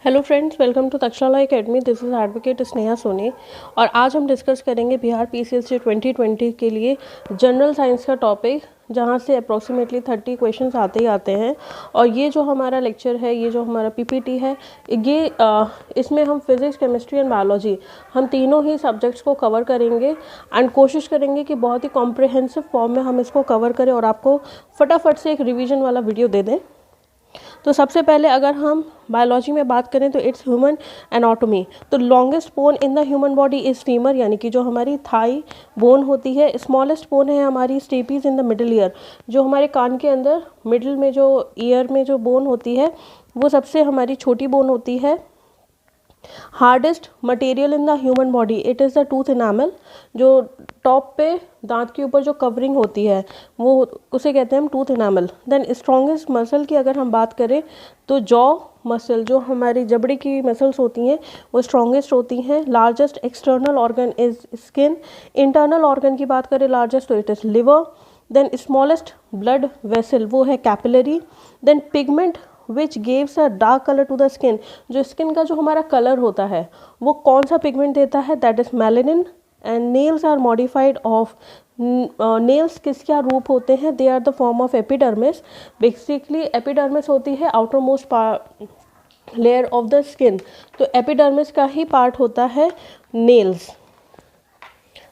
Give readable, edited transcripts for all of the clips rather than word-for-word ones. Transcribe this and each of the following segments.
Hello friends, welcome to Takshashila academy. This is advocate Sneha Soni और आज हम डिस्कस करेंगे बिहार पीसीएससी 2020 के लिए जनरल साइंस का टॉपिक, जहां से अप्रॉक्सीमेटली 30 क्वेश्चंस आते ही आते हैं। और ये जो हमारा लेक्चर है, ये जो हमारा पीपीटी है, ये इसमें हम फिज़िक्स, केमिस्ट्री एंड बायोलॉजी हम तीनों ही सब्जेक्ट्स को कवर करेंगे एंड कोशिश करेंगे कि बहुत ही कॉम्प्रिहेंसिव फॉर्म में हम इसको कवर करें और आपको फटाफट से एक रिवीजन वाला वीडियो दे दें। तो सबसे पहले अगर हम बायोलॉजी में बात करें तो इट्स ह्यूमन एनाटॉमी। तो longest bone in the human body is femur, यानी कि जो हमारी थाई बोन होती है। स्मॉलेस्ट बोन है हमारी stapes in the middle ear, जो हमारे कान के अंदर मिडिल में जो ईयर में जो बोन होती है वो सबसे हमारी छोटी बोन होती है। Hardest material in the human body it is the tooth enamel, जो टॉप पे दांत के ऊपर जो कवरिंग होती है वो उसे कहते हैं हम tooth enamel. Then strongest muscle की अगर हम बात करें तो जॉ मसल, जो हमारी जबड़े की मसल्स होती हैं वो स्ट्रॉन्गेस्ट होती हैं। Largest external organ is skin. Internal organ की बात करें लार्जेस्ट तो it is liver. Then smallest blood vessel वो है capillary. Then pigment which gives a dark colour to the skin, जो स्किन का जो हमारा कलर होता है वो कौन सा पिगमेंट देता है, that is melanin. And nails are modified of, nails किसका रूप होते हैं, they are the form of epidermis. Basically epidermis होती है outer most layer of the skin, तो एपिडर्मिस का ही पार्ट होता है nails.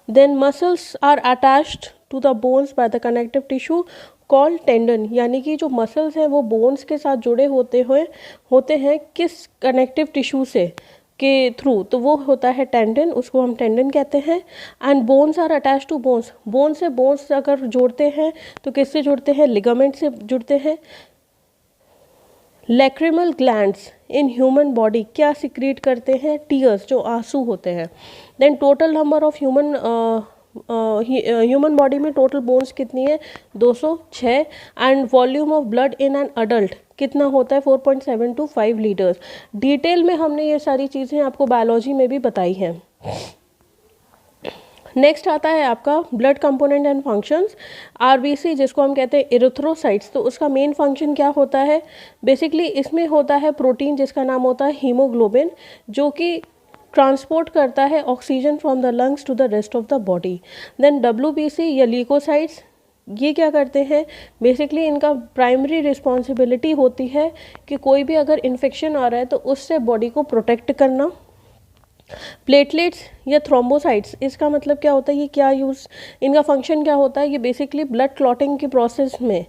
Then muscles are attached to the bones by the connective tissue called tendon, यानी कि जो मसल्स हैं वो बोन्स के साथ जुड़े होते हैं किस कनेक्टिव टिश्यू से के थ्रू, तो वो होता है टेंडन, उसको हम टेंडन कहते हैं। And bones are attach to bones, bone से बोन्स अगर जोड़ते हैं तो किससे जुड़ते हैं, लिगामेंट से जुड़ते हैं। Lacrimal glands in human body क्या सिक्रीट करते हैं, टीयर्स, जो आंसू होते हैं। Then total number of human body में टोटल बोन्स कितनी है, 206। And volume of blood in an adult कितना होता है, 4.7 to 5 लीटर्स। डिटेल में हमने ये सारी चीज़ें आपको बायोलॉजी में भी बताई हैं। नेक्स्ट आता है आपका blood component and functions. RBC जिसको हम कहते हैं इरिथ्रोसाइट्स, तो उसका मेन फंक्शन क्या होता है, बेसिकली इसमें होता है प्रोटीन जिसका नाम होता है हीमोग्लोबिन, जो कि ट्रांसपोर्ट करता है oxygen from the lungs to the rest of the body. Then WBC या ल्यूकोसाइट्स, ये क्या करते हैं, बेसिकली इनका प्राइमरी रिस्पॉन्सिबिलिटी होती है कि कोई भी अगर इन्फेक्शन आ रहा है तो उससे बॉडी को प्रोटेक्ट करना। प्लेटलेट्स या थ्रोम्बोसाइट्स, इसका मतलब क्या होता है, ये क्या यूज़, इनका फंक्शन क्या होता है, ये बेसिकली ब्लड क्लॉटिंग की प्रोसेस में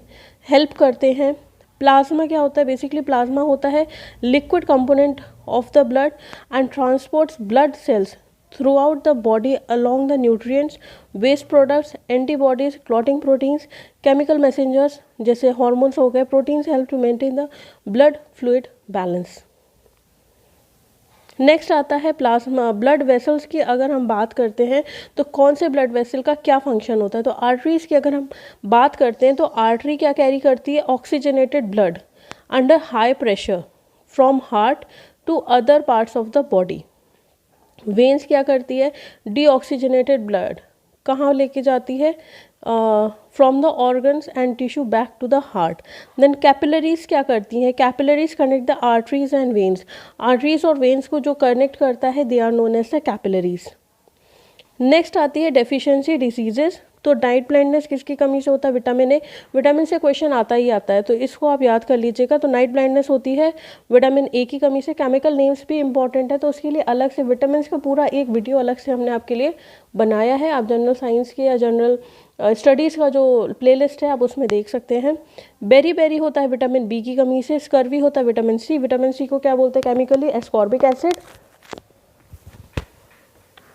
हेल्प करते हैं। प्लाज्मा क्या होता है, बेसिकली प्लाज्मा होता है liquid component of the blood and transports blood cells throughout the body along the nutrients, waste products, antibodies, clotting proteins, chemical messengers जैसे हॉर्मोन्स हो गए। Proteins help to maintain the blood fluid balance. Next आता है plasma. Blood vessels की अगर हम बात करते हैं तो कौन से ब्लड वेसल का क्या फंक्शन होता है, तो आर्टरीज की अगर हम बात करते हैं तो आर्टरी क्या कैरी करती है, oxygenated blood under high pressure from heart to other parts of the body. Veins क्या करती है, डीऑक्सीजनेटेड ब्लड कहाँ लेके जाती है, from the organs and tissue back to the heart. Then capillaries क्या करती हैं, capillaries connect the arteries and veins, arteries और वेन्स को जो कनेक्ट करता है they are known as the capillaries. Next आती है डेफिशिएंसी डिसीजेस। तो नाइट ब्लाइंडनेस किसकी कमी से होता है, विटामिन ए, विटामिन से क्वेश्चन आता ही आता है तो इसको आप याद कर लीजिएगा। तो नाइट ब्लाइंडनेस होती है विटामिन ए की कमी से। केमिकल नेम्स भी इंपॉर्टेंट है, तो उसके लिए अलग से विटामिन का पूरा एक वीडियो अलग से हमने आपके लिए बनाया है। आप जनरल साइंस के या जनरल स्टडीज़ का जो प्लेलिस्ट है आप उसमें देख सकते हैं। बेरी बेरी होता है विटामिन बी की कमी से। स्कर्वी होता है विटामिन सी, विटामिन सी को क्या बोलते हैं केमिकली, एस्कॉर्बिक एसिड।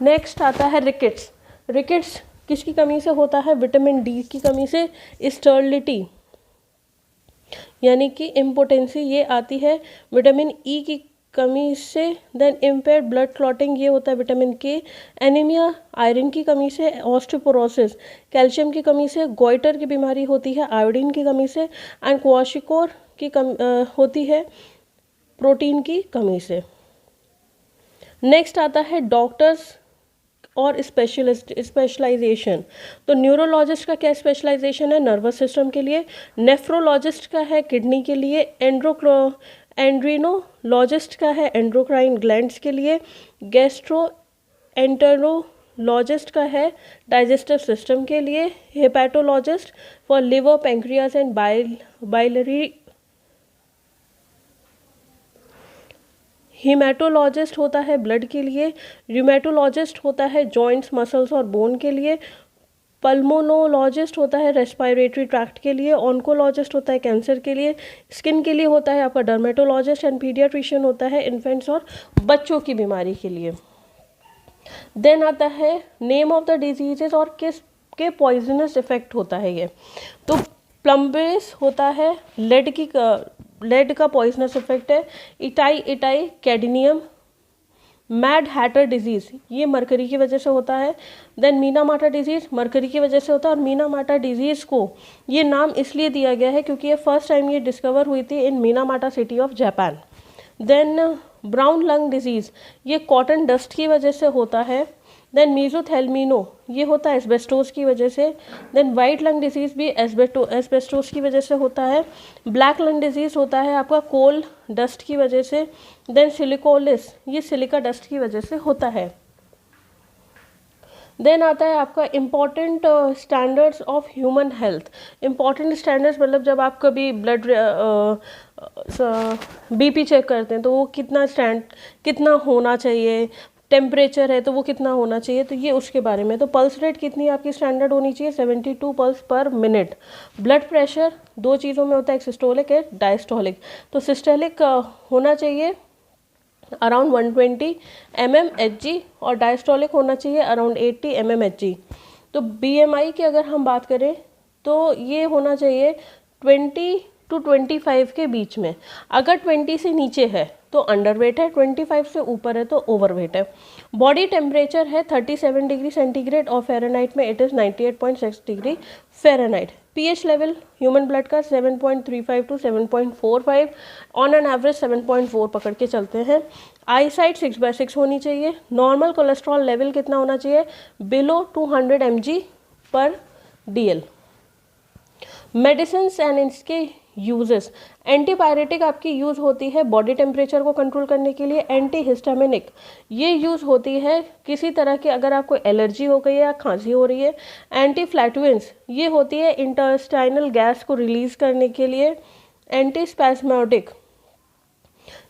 नेक्स्ट आता है रिकेट्स। रिकेट्स किसकी कमी से होता है, विटामिन डी की कमी से। स्टर्लिटी यानी कि इम्पोटेंसी, ये आती है विटामिन ई की कमी से। देन इम्पेयर्ड ब्लड क्लॉटिंग, ये होता है विटामिन के। एनीमिया आयरन की कमी से। ऑस्टियोपोरोसिस कैल्शियम की कमी से। गोइटर की बीमारी होती है आयोडीन की कमी से। एंड क्वाशिकोर की होती है प्रोटीन की कमी से। नेक्स्ट आता है डॉक्टर्स और स्पेशलाइजेशन। तो न्यूरोलॉजिस्ट का क्या स्पेशलाइजेशन है, नर्वस सिस्टम के लिए। नेफ्रोलॉजिस्ट का है किडनी के लिए। एंड्रिनोलॉजिस्ट का है एंड्रोक्राइन ग्लैंड्स के लिए। गैस्ट्रोएंटेरोलॉजिस्ट का है डाइजेस्टिव सिस्टम के लिए। Hepatologist for liver, pancreas and biliary. Haematologist होता है ब्लड के लिए। र्यूमेटोलॉजिस्ट होता है जॉइंट्स, मसल्स और बोन के लिए। पल्मोनोलॉजिस्ट होता है रेस्पिरेटरी ट्रैक्ट के लिए। ऑन्कोलॉजिस्ट होता है कैंसर के लिए। स्किन के लिए होता है आपका डर्मेटोलॉजिस्ट। एंड पीडियाट्रिशियन होता है इन्फेंट्स और बच्चों की बीमारी के लिए। देन आता है नेम ऑफ द डिजीजेस और किस के पॉइजनस इफेक्ट होता है ये। तो प्लम्बेस होता है लेड का पॉइजनस इफेक्ट है। Itai cadmium. Mad Hatter disease ये मरकरी की वजह से होता है। देन मीनामाटा डिजीज़ मरकरी की वजह से होता है। और मीनामाटा डिजीज़ को ये नाम इसलिए दिया गया है क्योंकि ये फर्स्ट टाइम ये डिस्कवर हुई थी in Minamata city of Japan. Then brown lung disease ये कॉटन डस्ट की वजह से होता है। देन मीजोथेल्मिनो ये होता है एस्बेस्टोस की वजह से। देन वाइट लंग डिजीज़ भी एस्बेस्टोस की वजह से होता है। ब्लैक लंग डिजीज़ होता है आपका कोल डस्ट की वजह से। देन सिलिकोलिस ये सिलिका डस्ट की वजह से होता है। देन आता है आपका important standards of human health. Important standards मतलब जब आप कभी ब्लड बीपी चेक करते हैं तो वो कितना होना चाहिए। टेम्परेचर है तो वो कितना होना चाहिए, तो ये उसके बारे में। तो पल्स रेट कितनी आपकी स्टैंडर्ड होनी चाहिए, 72 पल्स पर मिनट। ब्लड प्रेशर दो चीज़ों में होता है, एक सिस्टोलिक एक डायस्टोलिक। तो सिस्टोलिक होना चाहिए अराउंड 120 mmHg और डायस्टोलिक होना चाहिए अराउंड 80 mmHg। तो BMI की अगर हम बात करें तो ये होना चाहिए 20 to 25 के बीच में। अगर 20 से नीचे है तो अंडरवेट है, 25 से ऊपर है तो ओवरवेट है। बॉडी टेम्परेचर है 37 डिग्री सेंटीग्रेड और फ़ारेनहाइट में it is 98.6 degree Fahrenheit. PH level human blood का 7.35 to 7.45, ऑन एन एवरेज 7.4 पकड़ के चलते हैं। आई साइट 6/6 होनी चाहिए। नॉर्मल कोलेस्ट्रॉल लेवल कितना होना चाहिए, बिलो 200 mg/dl। मेडिसिन एंड इसके यूजेस, एंटीपायरेटिक आपकी यूज़ होती है बॉडी टेम्परेचर को कंट्रोल करने के लिए। एंटी हिस्टामिनिक ये यूज़ होती है किसी तरह की अगर आपको एलर्जी हो गई है या खांसी हो रही है। एंटी फ्लैटुएंस ये होती है इंटेस्टाइनल गैस को रिलीज़ करने के लिए। एंटी स्पैस्मोडिक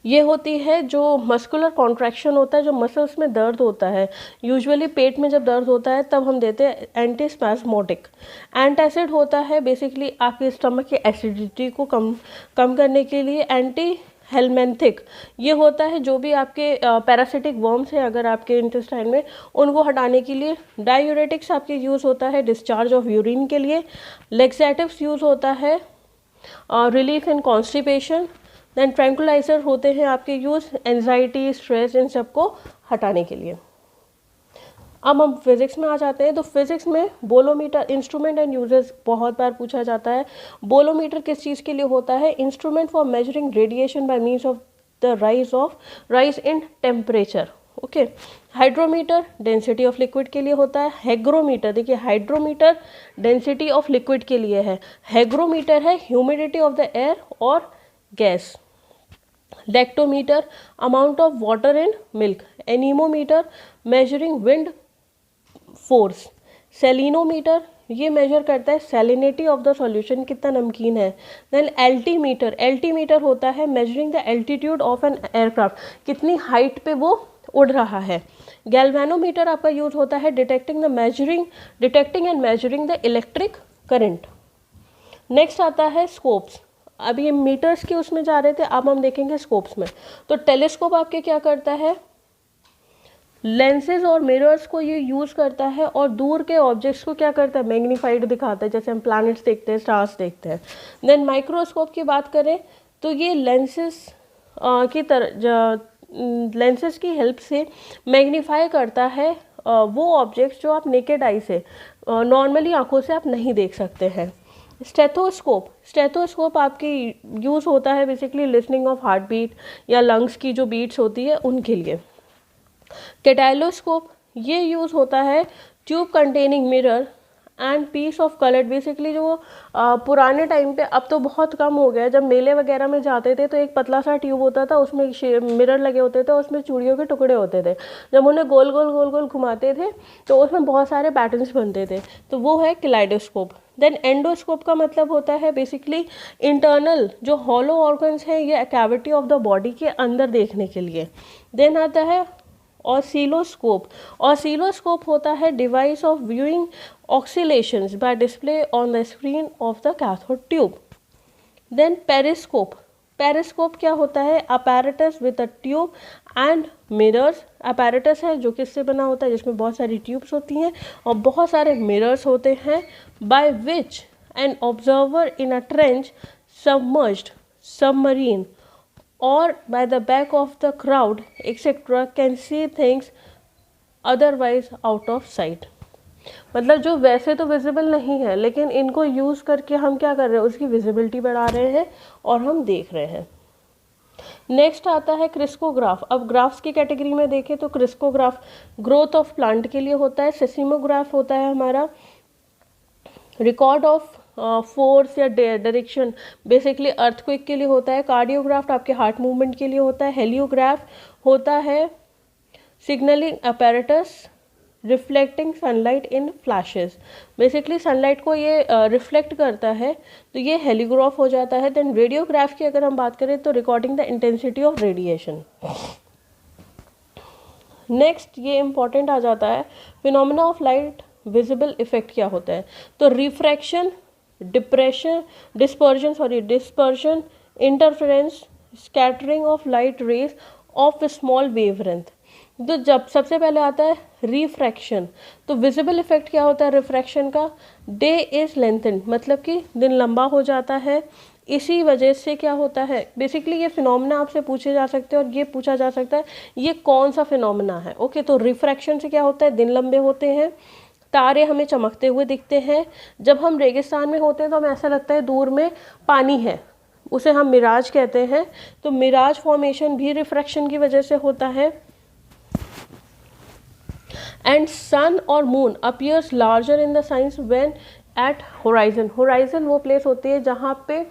ये होती है जो मस्कुलर कॉन्ट्रैक्शन होता है, जो मसल्स में दर्द होता है, यूजुअली पेट में जब दर्द होता है तब हम देते हैं एंटी स्पैस्मोडिक। एंटासिड होता है बेसिकली आपके स्टमक की एसिडिटी को कम करने के लिए। एंटी हेलमेंथिक ये होता है जो भी आपके पैरासिटिक वर्म्स हैं अगर आपके इंटेस्टाइन में, उनको हटाने के लिए। डायूरेटिक्स आपके यूज़ होता है डिस्चार्ज ऑफ यूरिन के लिए। लेक्सेटिव्स यूज़ होता है relief in constipation. Then tranquilliser होते हैं आपके यूज़ एंजाइटी, स्ट्रेस, इन सबको हटाने के लिए। अब हम फिज़िक्स में आ जाते हैं। तो फिज़िक्स में बोलोमीटर इंस्ट्रूमेंट एंड यूजेस बहुत बार पूछा जाता है। बोलोमीटर किस चीज़ के लिए होता है, instrument for measuring radiation bye means of the rise in temperature. Okay. Hydrometer density of liquid के लिए होता है। हैग्रोमीटर, देखिए हाइड्रोमीटर डेंसिटी ऑफ लिक्विड के लिए है, हैग्रोमीटर है ह्यूमिडिटी ऑफ द एयर और gas. Lactometer amount of water in milk. Anemometer measuring wind force. Salinometer ये मेजर करता है सैलिनिटी ऑफ द सॉल्यूशन, कितना नमकीन है। देन एल्टीमीटर होता है measuring the altitude of an aircraft, कितनी हाइट पे वो उड़ रहा है। गैल्वेनोमीटर आपका यूज होता है detecting and measuring the electric current. Next आता है स्कोप्स। अभी ये मीटर्स के उसमें जा रहे थे, अब हम देखेंगे स्कोप्स में। तो टेलीस्कोप आपके क्या करता है, लेंसेज और मिरर्स को ये यूज़ करता है और दूर के ऑब्जेक्ट्स को क्या करता है, मैग्नीफाइड दिखाता है, जैसे हम प्लैनेट्स देखते हैं, स्टार्स देखते हैं। देन माइक्रोस्कोप की बात करें तो ये लेंसेज की हेल्प से मैग्नीफाई करता है वो ऑब्जेक्ट्स जो आप नेकेड आई से नॉर्मली आंखों से आप नहीं देख सकते हैं। स्टेथोस्कोप आपकी यूज़ होता है basically listening of heart beat या लंग्स की जो बीट्स होती है उनके लिए। कैटाइलोस्कोप ये यूज़ होता है tube containing mirror and piece of colour. Basically जो पुराने टाइम पे, अब तो बहुत कम हो गया, जब मेले वगैरह में जाते थे तो एक पतला सा ट्यूब होता था, उसमें मिरर लगे होते थे, उसमें चूड़ियों के टुकड़े होते थे। जब उन्हें गोल गोल गोल गोल घुमाते थे तो उसमें बहुत सारे पैटर्न्स बनते थे, तो वो है किलाइडोस्कोप। देन एंडोस्कोप का मतलब होता है बेसिकली इंटरनल जो हॉलो ऑर्गन्स हैं, ये कैविटी ऑफ द बॉडी के अंदर देखने के लिए। देन आता है ऑसिलोस्कोप। ऑसिलोस्कोप होता है device of viewing oscillations by display on the screen of the cathode tube. Then periscope. Periscope क्या होता है? Apparatus with a tube and mirrors. Apparatus है जो किससे बना होता है, जिसमें बहुत सारी ट्यूब्स होती हैं और बहुत सारे मिरर्स होते हैं, by which an observer in a trench, submerged, submarine or by the back of the crowd etc. can see things otherwise out of sight। मतलब जो वैसे तो विजिबल नहीं है, लेकिन इनको यूज़ करके हम क्या कर रहे हैं, उसकी विजिबिलिटी बढ़ा रहे हैं और हम देख रहे हैं। नेक्स्ट आता है क्रिस्कोग्राफ। अब ग्राफ्स की कैटेगरी में देखें तो क्रिस्कोग्राफ ग्रोथ ऑफ प्लांट के लिए होता है। सेसिमोग्राफ होता है हमारा रिकॉर्ड ऑफ फोर्स या डायरेक्शन, बेसिकली अर्थक्वेक के लिए होता है। कार्डियोग्राफ आपके हार्ट मूवमेंट के लिए होता है। हेलियोग्राफ होता है सिग्नलिंग अपैरेटस रिफ्लेक्टिंग सनलाइट इन फ्लैशेस। बेसिकली सनलाइट को ये रिफ्लेक्ट करता है, तो ये हेलियोग्राफ हो जाता है। देन रेडियोग्राफ की अगर हम बात करें तो recording the intensity of radiation. Next ये इंपॉर्टेंट आ जाता है phenomena of light visible effect क्या होता है। तो refraction, dispersion, interference, scattering of light rays of small wavelength. तो जब सबसे पहले आता है रिफ्रैक्शन, तो विजिबल इफेक्ट क्या होता है रिफ्रैक्शन का? डे इज लेंथन, मतलब कि दिन लंबा हो जाता है। इसी वजह से क्या होता है, बेसिकली ये फिनोमेना आपसे पूछे जा सकते हैं और ये पूछा जा सकता है ये कौन सा फिनोमेना है। ओके, तो रिफ्रैक्शन से क्या होता है, दिन लंबे होते हैं, तारे हमें चमकते हुए दिखते हैं। जब हम रेगिस्तान में होते हैं तो हमें ऐसा लगता है दूर में पानी है, उसे हम मिराज कहते हैं। तो मिराज फॉर्मेशन भी रिफ्रैक्शन की वजह से होता है। एंड सन और moon appears larger in the science when eight horizon. Horizon वो प्लेस होती है जहाँ पे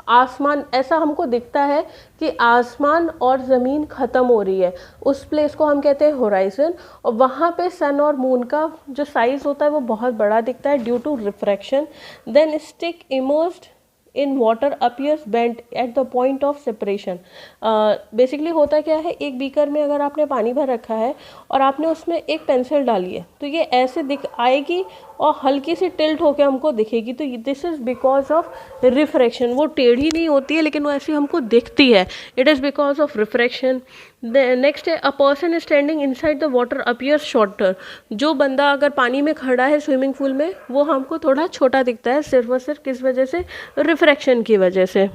आसमान ऐसा हमको दिखता है कि आसमान और ज़मीन ख़त्म हो रही है, उस प्लेस को हम कहते हैं होराइजन। और वहाँ पे सन और मून का जो साइज़ होता है वो बहुत बड़ा दिखता है due to refraction. Then stick immersed in water appears bent at the point of separation. Basically होता क्या है, एक बीकर में अगर आपने पानी भर रखा है और आपने उसमें एक पेंसिल डाली है तो ये ऐसे दिख आएगी और हल्की सी टिल्ट होकर हमको दिखेगी। तो this is because of refraction. वो टेढ़ी नहीं होती है लेकिन वो ऐसी हमको दिखती है, it is because of refraction. Next है a person standing inside the water appears shorter. जो बंदा अगर पानी में खड़ा है स्विमिंग पूल में वो हमको थोड़ा छोटा दिखता है, सिर्फ और सिर्फ किस वजह से, रिफ्रैक्शन की वजह से।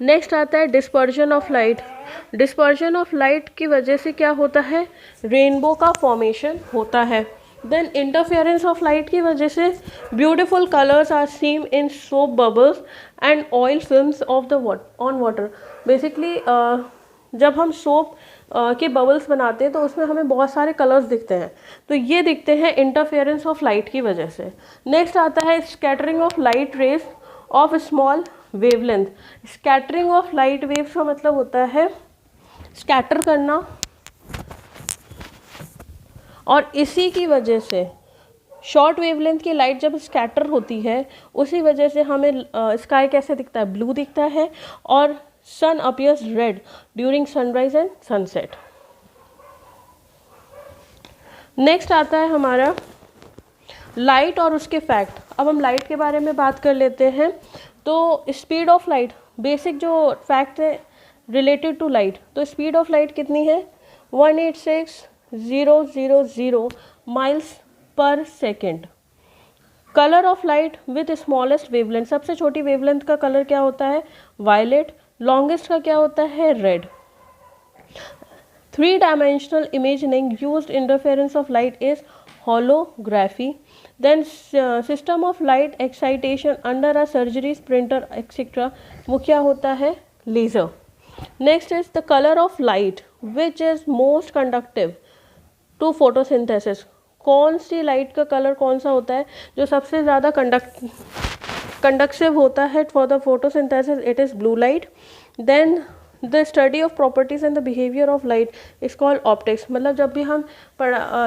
नेक्स्ट आता है dispersion of light. Dispersion of light की वजह से क्या होता है, रेनबो का फॉर्मेशन होता है। देन इंटरफेरेंस ऑफ लाइट की वजह से beautiful colours are seen in soap bubbles and oil films of the on water. Basically जब हम सोप के बबल्स बनाते हैं तो उसमें हमें बहुत सारे कलर्स दिखते हैं, तो ये दिखते हैं इंटरफेरेंस ऑफ लाइट की वजह से। नेक्स्ट आता है scattering of light rays of small wavelength. Scattering of light waves का मतलब होता है स्कैटर करना, और इसी की वजह से शॉर्ट वेवलेंथ की लाइट जब स्कैटर होती है उसी वजह से हमें स्काई कैसे दिखता है, ब्लू दिखता है, और sun appears red during sunrise and sunset. Next आता है हमारा लाइट और उसके फैक्ट। अब हम लाइट के बारे में बात कर लेते हैं। तो स्पीड ऑफ लाइट, बेसिक जो फैक्ट है रिलेटेड टू लाइट, तो स्पीड ऑफ लाइट कितनी है, 186,000 miles per second. Colour of light with smallest wavelength, सबसे छोटी वेवलेंथ का कलर क्या होता है, वायलेट। लॉन्गेस्ट का क्या होता है, red. 3 dimensional imaging used interference of light is holography. Then system of light excitation under a surgery printer etc. वो क्या होता है, laser. Next is the color of light which is most conductive to photosynthesis. कौन सी light का colour कौन सा होता है जो सबसे ज़्यादा कंडक्टिव होता है for the photosynthesis? It is blue light. Then the study of properties and the behaviour of light is called optics. मतलब जब भी हम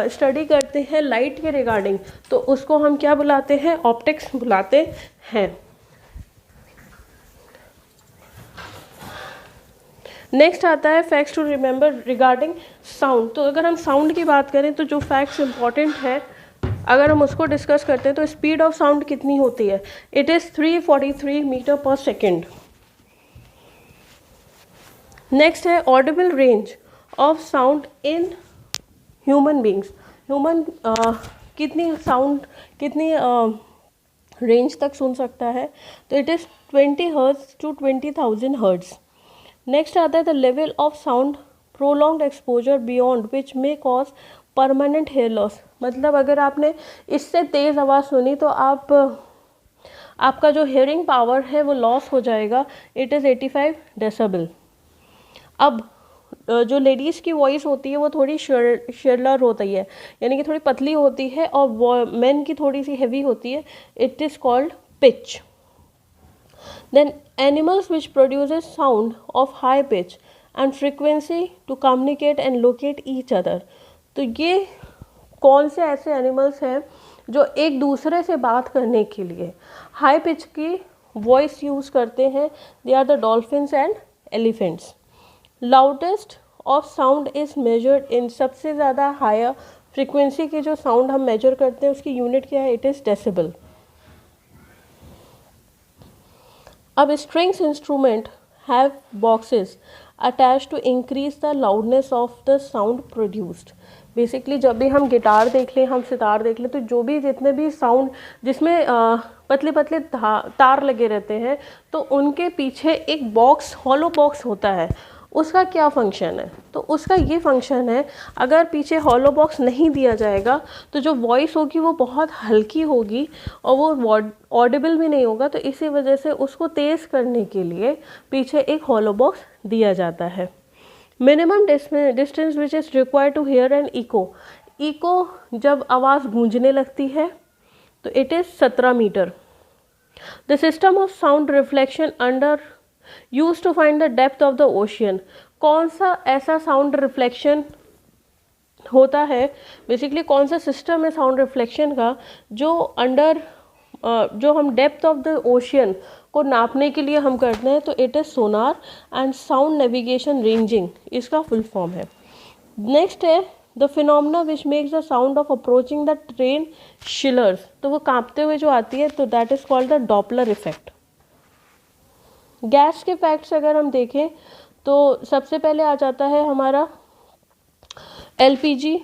स्टडी करते हैं लाइट के रिगार्डिंग तो उसको हम क्या बुलाते हैं? ऑप्टिक्स बुलाते हैं. नेक्स्ट आता है facts to remember regarding sound. तो अगर हम साउंड की बात करें तो जो फैक्ट्स इंपॉर्टेंट है अगर हम उसको डिस्कस करते हैं तो स्पीड ऑफ साउंड कितनी होती है? It is 343 metre per second. Next है audible range of sound in human beings. Human कितनी साउंड कितनी रेंज तक सुन सकता है? तो it is 20 hertz to 20,000 hertz. Next आता है the level of sound prolonged exposure beyond which may cause permanent hear loss. मतलब अगर आपने इससे तेज़ आवाज़ सुनी तो आपका जो हेयरिंग पावर है वो लॉस हो जाएगा. It is 85 decibel. अब जो लेडीज़ की वॉइस होती है वो थोड़ी शेरलर होती है, यानी कि थोड़ी पतली होती है, और मेन की थोड़ी सी हेवी होती है. It is called pitch. Then animals which produces sound of high pitch and frequency to communicate and locate each other. तो ये कौन से ऐसे एनिमल्स हैं जो एक दूसरे से बात करने के लिए हाई पिच की वॉइस यूज़ करते हैं? They are the dolphins and elephants. Loudest of sound is measured in. सबसे ज़्यादा हायर फ्रिक्वेंसी की जो साउंड हम मेजर करते हैं उसकी यूनिट क्या है? It is decibel. अब strings instrument have boxes attach to increase the loudness of the sound produced. Basically जब भी हम गिटार देख लें, हम सितार देख लें, तो जो भी जितने भी साउंड जिसमें पतले पतले तार लगे रहते हैं तो उनके पीछे एक बॉक्स, हॉलो बॉक्स होता है. उसका क्या फंक्शन है? तो उसका ये फंक्शन है, अगर पीछे हॉलो बॉक्स नहीं दिया जाएगा तो जो वॉइस होगी वो बहुत हल्की होगी और वो ऑडिबल भी नहीं होगा. तो इसी वजह से उसको तेज़ करने के लिए पीछे एक हॉलो बॉक्स दिया जाता है. Minimum distance which is required to hear an echo. Echo जब आवाज़ गूंजने लगती है तो it is 17 metre. The system of sound reflection under use to find the depth of the ocean. कौन सा ऐसा साउंड रिफ्लेक्शन होता है, बेसिकली कौन सा सिस्टम है साउंड रिफ्लेक्शन का जो हम डेप्थ ऑफ द ओशियन को नापने के लिए हम करते हैं? तो it is sonar and sound navigation ranging इसका फुल फॉर्म है. नेक्स्ट है the phenomena which makes the sound of approaching the train shrillers. तो वो कांपते हुए जो आती है तो that is called the Doppler effect. Gas के फैक्ट्स अगर हम देखें तो सबसे पहले आ जाता है हमारा एलपीजी.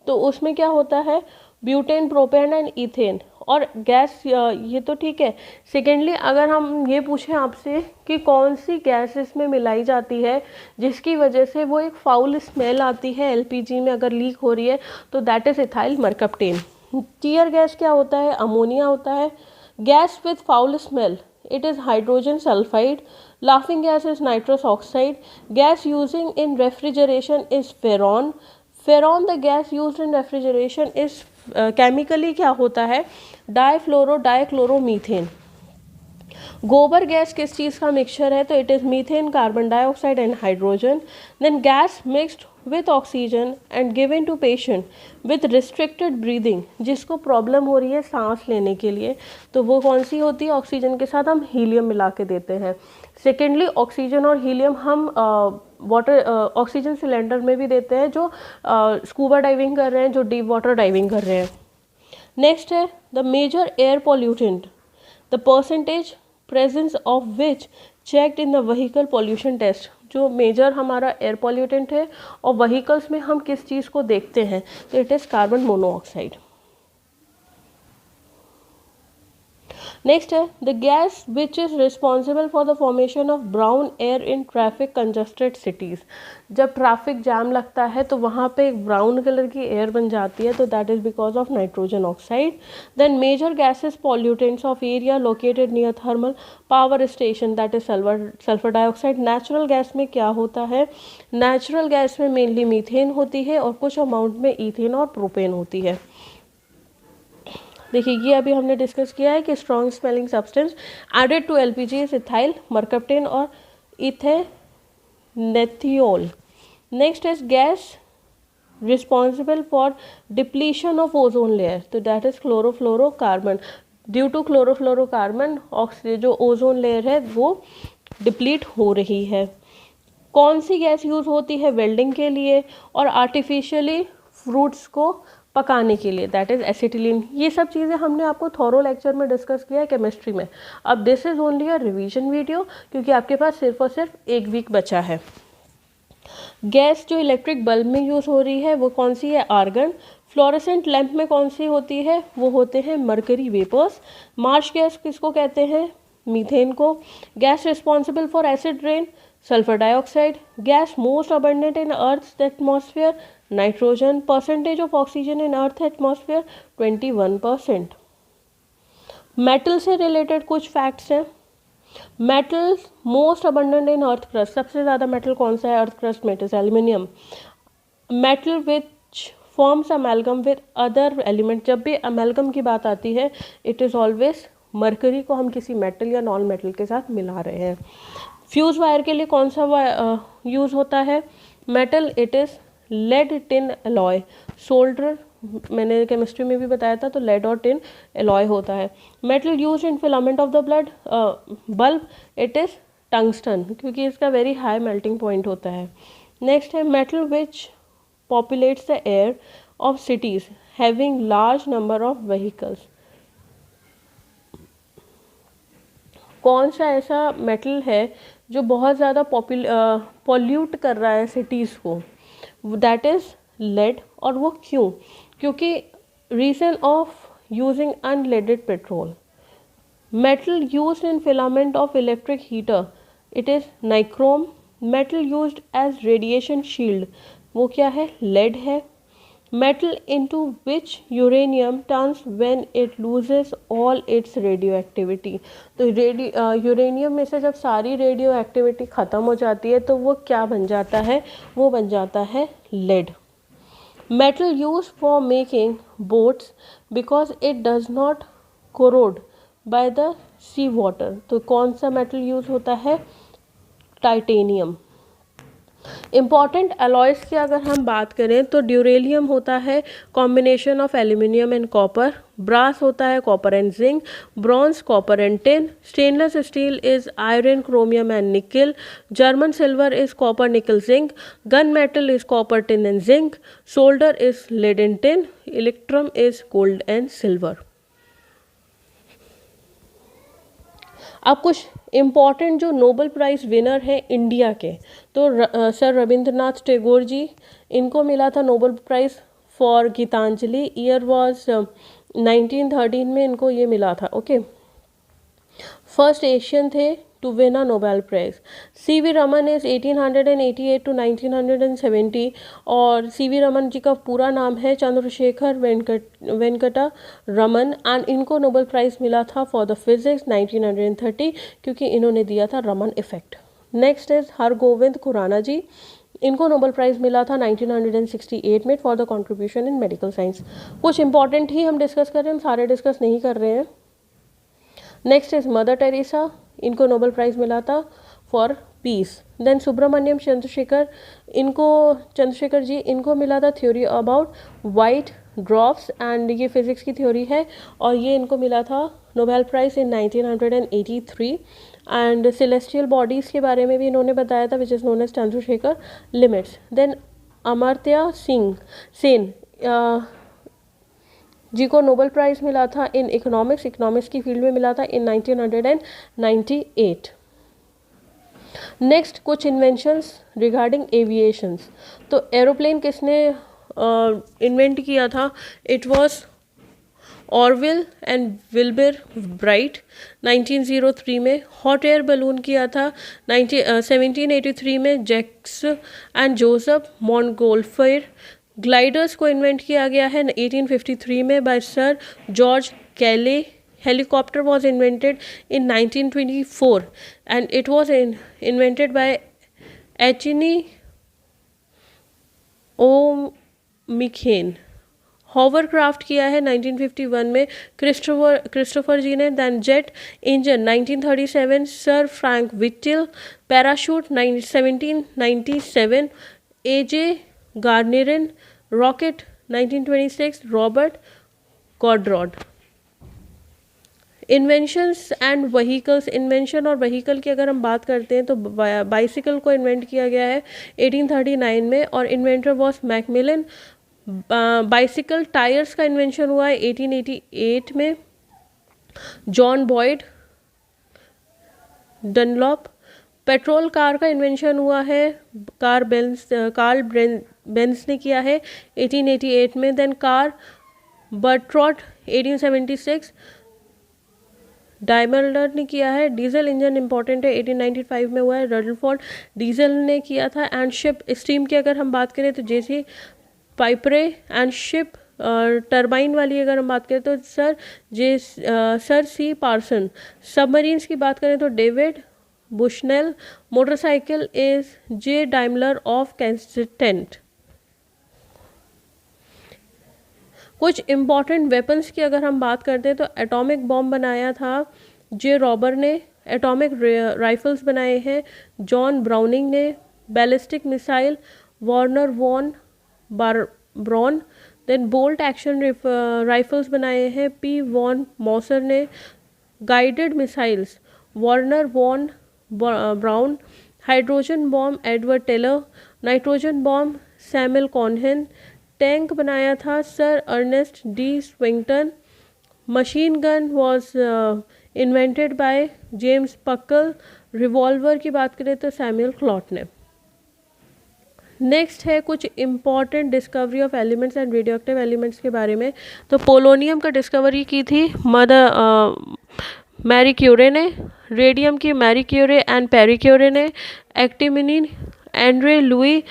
तो उसमें क्या होता है? Butane, propane and ethane. और गैस ये तो ठीक है. सेकेंडली अगर हम ये पूछें आपसे कि कौन सी गैस इसमें मिलाई जाती है जिसकी वजह से वो एक फाउल स्मेल आती है एलपीजी में अगर लीक हो रही है, तो that is ethyl mercaptan. Tear gas क्या होता है? अमोनिया होता है. Gas with foul smell, it is hydrogen sulfide. Laughing gas is nitrous oxide. Gas using in refrigeration is freon. Freon, the gas used in refrigeration is chemically क्या होता है? Dichloromethane. गोबर gas किस चीज़ का मिक्सचर है? तो it is methane, carbon dioxide and hydrogen. Then gas mixed with oxygen and given to patient with restricted breathing. जिसको problem हो रही है सांस लेने के लिए तो वो कौन सी होती है? ऑक्सीजन के साथ हम हीलियम मिला के देते हैं. सेकेंडली ऑक्सीजन और हीलियम हम ऑक्सीजन सिलेंडर में भी देते हैं जो स्कूबा डाइविंग कर रहे हैं, जो डीप वाटर डाइविंग कर रहे हैं. नेक्स्ट है the major air pollutant, the percentage presence of which checked in the vehicle pollution test. जो मेजर हमारा एयर पॉल्यूटेंट है और व्हीकल्स में हम किस चीज़ को देखते हैं? तो it is carbon monoxide. Next है the gas which is responsible for the formation of brown air in traffic congested cities. जब ट्रैफिक जाम लगता है तो वहाँ पे एक ब्राउन कलर की एयर बन जाती है, तो that is because of nitrogen oxide. Then major gases pollutants of area located near thermal power station, that is sulphur dioxide. Natural gas में क्या होता है? नेचुरल गैस में मेनली मीथेन होती है और कुछ अमाउंट में ईथेन और प्रोपेन होती है. देखिए ये अभी हमने डिस्कस किया है कि strong smelling substance added to LPG is ethyl mercaptan और ethanethiol. Next is gas responsible for depletion of ozone layer, तो that is chlorofluorocarbon. Due to chlorofluorocarbon जो ओजोन लेयर है वो डिप्लीट हो रही है। कौन सी गैस यूज़ होती है वेल्डिंग के लिए और आर्टिफिशियली फ्रूट्स को पकाने के लिए, दैट इज़ एसिटिलीन। ये सब चीज़ें हमने आपको थोरो लेक्चर में डिस्कस किया है केमिस्ट्री में। अब this is only a revision video क्योंकि आपके पास सिर्फ और सिर्फ एक वीक बचा है। गैस जो इलेक्ट्रिक बल्ब में यूज़ हो रही है वो कौन सी है, आर्गन। फ्लोरेसेंट लैंप में कौन सी होती है, वो होते हैं मरकरी वेपर्स। मार्श गैस किसको कहते हैं, मीथेन को। Gas responsible for acid rain, sulphur dioxide. Gas most abundant in earth atmosphere, nitrogen. Percentage of oxygen in earth atmosphere 21%। Metal से रिलेटेड कुछ फैक्ट्स हैं। Metal most abundant in earth crust, सबसे ज़्यादा metal कौन सा है earth crust में, it is aluminium. Metal which forms amalgam with other element, जब भी अमेलगम की बात आती है इट इज़ ऑलवेज मरकरी को हम किसी मेटल या नॉन मेटल के साथ मिला रहे हैं। फ्यूज वायर के लिए कौन सा यूज़ होता है metal, it is lead tin alloy. Solder मैंने केमिस्ट्री में भी बताया था, तो लेड और टिन एलॉय होता है। Metal use in filament of the blood bulb, it is tungsten क्योंकि इसका वेरी हाई मेल्टिंग पॉइंट होता है। नेक्स्ट है metal which populates the air of cities having large number of vehicles. कौन सा ऐसा मेटल है जो बहुत ज़्यादा पॉल्यूट कर रहा है सिटीज़ को, दैट इज़ लेड। और वो क्यों, क्योंकि reason of using unleaded petrol. Metal used in filament of electric heater, it is nichrome. Metal used as radiation shield, वो क्या है, लेड है। Metal into which uranium turns when it loses all its radioactivity, तो uranium में से जब सारी radio activity ख़त्म हो जाती है तो वो क्या बन जाता है, वो बन जाता है lead. Metal use for making boats because it does not corrode by the sea water, तो कौन सा मेटल यूज होता है, टाइटेनियम। इम्पॉर्टेंट अलॉयज़ की अगर हम बात करें तो ड्यूरेलियम होता है combination of aluminium and copper. Brass होता है copper and zinc. Bronze copper and tin. Stainless steel is iron chromium and nickel. German silver is copper nickel zinc. Gun metal is copper tin and zinc. Solder is lead and tin. Electrum is gold and silver. अब कुछ important जो Nobel prize winner हैं India के, तो sir Rabindranath Tagore ji, इनको मिला था Nobel prize for Geetanjali. Year was 1913 में इनको ये मिला था। ओके, फर्स्ट एशियन थे to win a Nobel prize. C V Raman is 1888 to 1970 और सीवी रमन जी का पूरा नाम है चंद्रशेखर वेंकटा रमन एंड इनको नोबेल प्राइज़ मिला था फॉर द फिजिक्स 1930 क्योंकि इन्होंने दिया था Raman effect. Next is Hargobind Khorana ji, इनको नोबेल प्राइज़ मिला था 1968 में for the contribution in medical science. कुछ इंपॉर्टेंट ही हम डिस्कस कर रहे हैं, हम सारे डिस्कस नहीं कर रहे हैं। नेक्स्ट इज मदर टेरेसा, इनको नोबेल प्राइज़ मिला था for peace. Then Subramanyan Chandrasekhar, Chandrasekhar ji, इनको मिला था theory about white drops and ये फिजिक्स की थ्योरी है और ये इनको मिला था Nobel prize in 1983। And celestial bodies के बारे में भी इन्होंने बताया था which is known as Chandrasekhar limits. Then Amartya Sen ji को नोबेल प्राइज़ मिला था इन इकोनॉमिक्स की फील्ड में मिला था इन 1998। नेक्स्ट कुछ इन्वेंशंस रिगार्डिंग एविएशंस, तो एरोप्लेन किसने इन्वेंट किया था, it was Orville and Wilbur Wright 1903 में। हॉट एयर बलून किया था 1783 में Jacques and Joseph Montgolfier. Gliders को इन्वेंट किया गया है 1853 में by sir George Cayley. Helicopter was invented in 1924 and it was invented by Etienne Oehmichen. Hovercraft किया है 1951 में क्रिस्टोफर जी ने। Then jet engine 1937 sir Frank Whittle. Parachute 1797 A J Garnerin. Rocket 1926 Robert Goddard. Inventions and vehicles, invention और vehicle की अगर हम बात करते हैं तो बाइसिकल को इन्वेंट किया गया है 1839 में और inventor was Macmillan. Bicycle tyres का इन्वेंशन हुआ है 1888 में John Boyd Dunlop. Petrol car का इन्वेंशन हुआ है कार्ल बेंज ने किया है 1888 में। देन कार बर्ट्रॉट 1876 डायमलर ने किया है। डीजल इंजन इंपॉर्टेंट है 1895 में हुआ है, रदरफोर्ड डीजल ने किया था। एंड शिप स्टीम की अगर हम बात करें तो जेसी पाइपरे। एंड शिप टरबाइन वाली अगर हम बात करें तो सर सी पार्सन। सबमरीन्स की बात करें तो David Bushnell. Motorcycle is J Daimler of Cannstatt. कुछ इम्पॉर्टेंट वेपन्स की अगर हम बात करते हैं तो एटॉमिक बॉम्ब बनाया था जे रॉबर ने। एटॉमिक राइफल्स बनाए हैं जॉन ब्राउनिंग ने। Ballistic missile Werner von Braun. Then bolt action rifles बनाए हैं पी वॉन मॉसर ने। Guided missiles Werner von Braun. Hydrogen bomb Edward Teller. Nitrogen bomb Samuel Cohen. Tank बनाया था sir Ernest D Swinton. Machine gun was invented by James Puckle. Revolver की बात करें तो Samuel clot ने। Next है कुछ important discovery of elements and radioactive elements के बारे में। तो पोलोनियम का डिस्कवरी की थी मैरी क्यूरे ने। रेडियम की Marie Curie and Pierre Curie ने। Actinium Andre Louis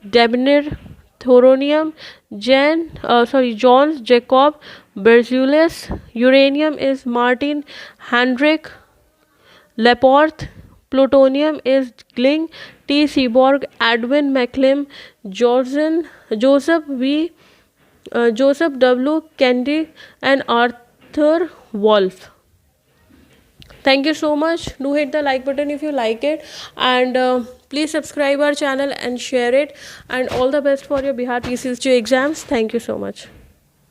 Debierne. Thorium Jons Jacob Berzelius. Uranium is Martin Heinrich Klaproth. Plutonium is Glenn T Seaborg Edwin McMillan Joseph W Kennedy and Arthur Wahl. Thank you so much. Do hit the like button if you like it, and please subscribe our channel and share it. And all the best for your Bihar PCLC exams. Thank you so much.